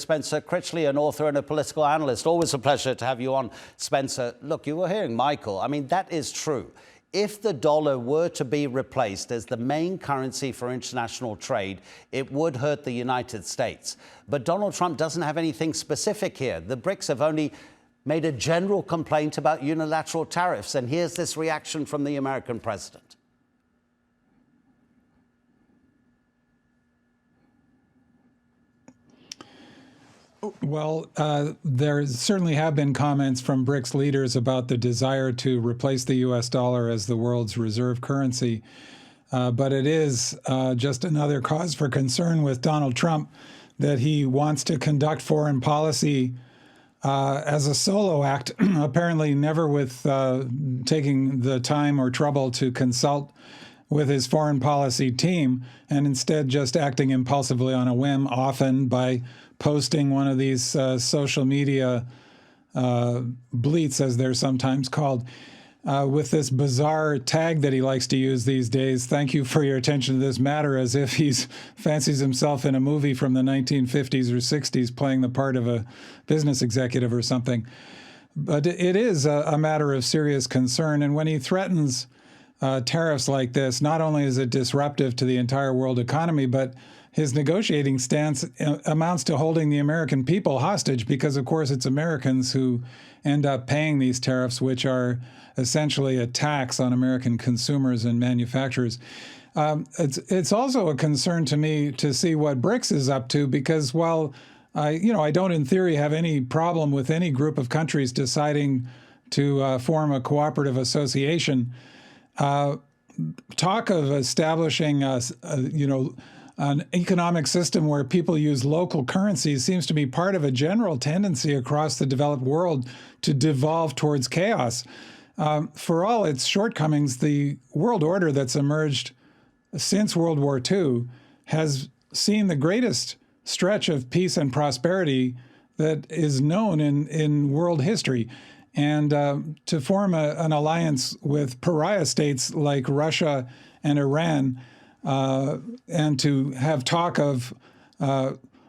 Spencer Critchley, an author and a political analyst. Always a pleasure to have you on, Spencer. Look, you were hearing Michael. I mean, that is true. If the dollar were to be replaced as the main currency for international trade, it would hurt the United States. But Donald Trump doesn't have anything specific here. The BRICS have only made a general complaint about unilateral tariffs. And here's this reaction from the American president. Well, there certainly have been comments from BRICS leaders about the desire to replace the U.S. dollar as the world's reserve currency. But it is just another cause for concern with Donald Trump that he wants to conduct foreign policy as a solo act, apparently never with taking the time or trouble to consult with his foreign policy team, and instead just acting impulsively on a whim, often by posting one of these social media bleats, as they're sometimes called, with this bizarre tag that he likes to use these days. Thank you for your attention to this matter, as if he fancies himself in a movie from the 1950s or 60s playing the part of a business executive or something. But it is a matter of serious concern. And when he threatens tariffs like this, not only is it disruptive to the entire world economy, but his negotiating stance amounts to holding the American people hostage, because, of course, it's Americans who end up paying these tariffs, which are essentially a tax on American consumers and manufacturers. It's also a concern to me to see what BRICS is up to, because while I don't in theory have any problem with any group of countries deciding to form a cooperative association, talk of establishing an economic system where people use local currencies seems to be part of a general tendency across the developed world to devolve towards chaos. For all its shortcomings, the world order that's emerged since World War II has seen the greatest stretch of peace and prosperity that is known in world history. And to form an alliance with pariah states like Russia and Iran, and to have talk of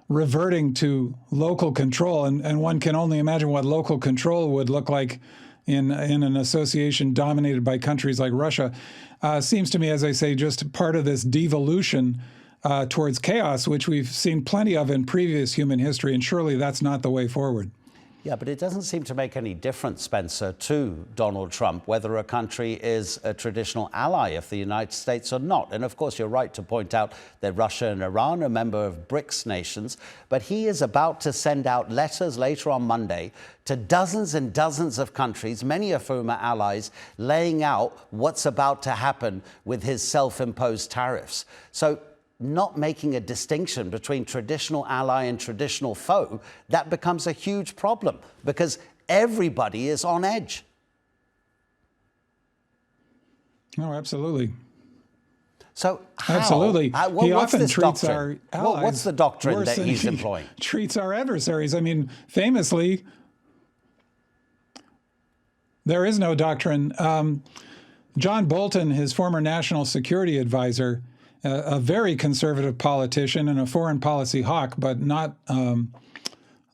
reverting to local control, and one can only imagine what local control would look like in an association dominated by countries like Russia, seems to me, as I say, just part of this devolution towards chaos, which we've seen plenty of in previous human history, and surely that's not the way forward. Yeah, but it doesn't seem to make any difference, Spencer, to Donald Trump, whether a country is a traditional ally of the United States or not. And of course, you're right to point out that Russia and Iran are member of BRICS nations, but he is about to send out letters later on Monday to dozens and dozens of countries, many of whom are allies, laying out what's about to happen with his self-imposed tariffs. So not making a distinction between traditional ally and traditional foe, that becomes a huge problem because everybody is on edge. No, absolutely. So how? Absolutely. He often treats doctrine? Our allies what's the doctrine that he's he employing? Treats our adversaries. I mean, famously, there is no doctrine. John Bolton, his former national security advisor, a very conservative politician and a foreign policy hawk, but not, not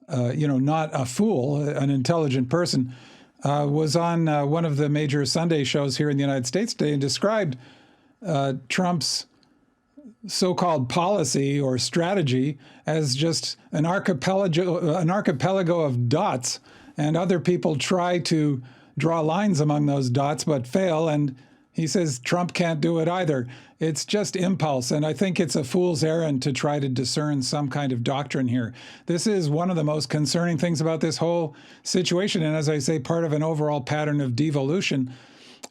a fool, an intelligent person, was on one of the major Sunday shows here in the United States today and described Trump's so-called policy or strategy as just an archipelago of dots, and other people try to draw lines among those dots but fail, and he says Trump can't do it either. It's just impulse, and I think it's a fool's errand to try to discern some kind of doctrine here. This is one of the most concerning things about this whole situation, and as I say, part of an overall pattern of devolution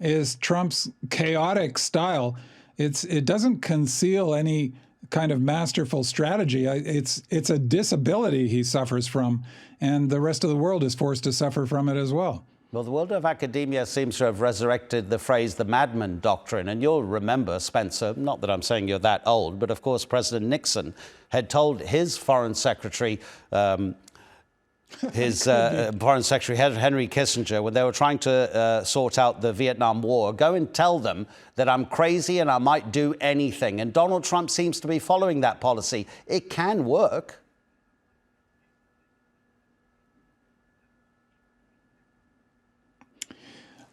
is Trump's chaotic style. It doesn't conceal any kind of masterful strategy. It's a disability he suffers from, and the rest of the world is forced to suffer from it as well. Well, the world of academia seems to have resurrected the phrase the madman doctrine. And you'll remember, Spencer, not that I'm saying you're that old, but of course, President Nixon had told his foreign secretary, foreign secretary Henry Kissinger, when they were trying to sort out the Vietnam War, go and tell them that I'm crazy and I might do anything. And Donald Trump seems to be following that policy. It can work.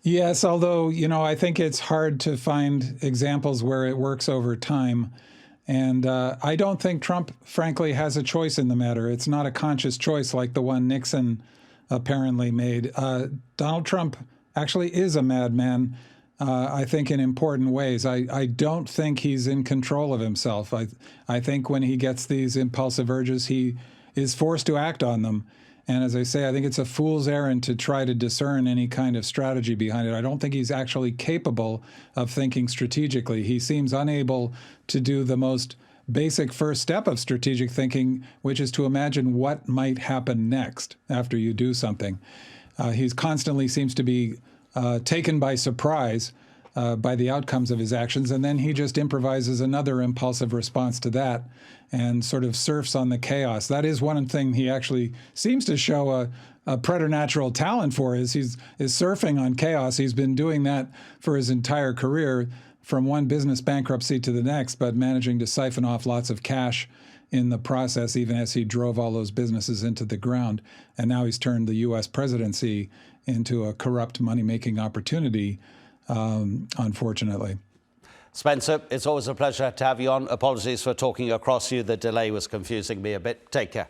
Yes, although, I think it's hard to find examples where it works over time. And I don't think Trump, frankly, has a choice in the matter. It's not a conscious choice like the one Nixon apparently made. Donald Trump actually is a madman, I think, in important ways. I don't think he's in control of himself. I think when he gets these impulsive urges, he is forced to act on them. And as I say, I think it's a fool's errand to try to discern any kind of strategy behind it. I don't think he's actually capable of thinking strategically. He seems unable to do the most basic first step of strategic thinking, which is to imagine what might happen next after you do something. He constantly seems to be taken by surprise by the outcomes of his actions, and then he just improvises another impulsive response to that and sort of surfs on the chaos. That is one thing he actually seems to show a preternatural talent for, is surfing on chaos. He's been doing that for his entire career, from one business bankruptcy to the next, but managing to siphon off lots of cash in the process, even as he drove all those businesses into the ground. And now he's turned the U.S. presidency into a corrupt money-making opportunity, unfortunately. Spencer, it's always a pleasure to have you on. Apologies for talking across you. The delay was confusing me a bit. Take care.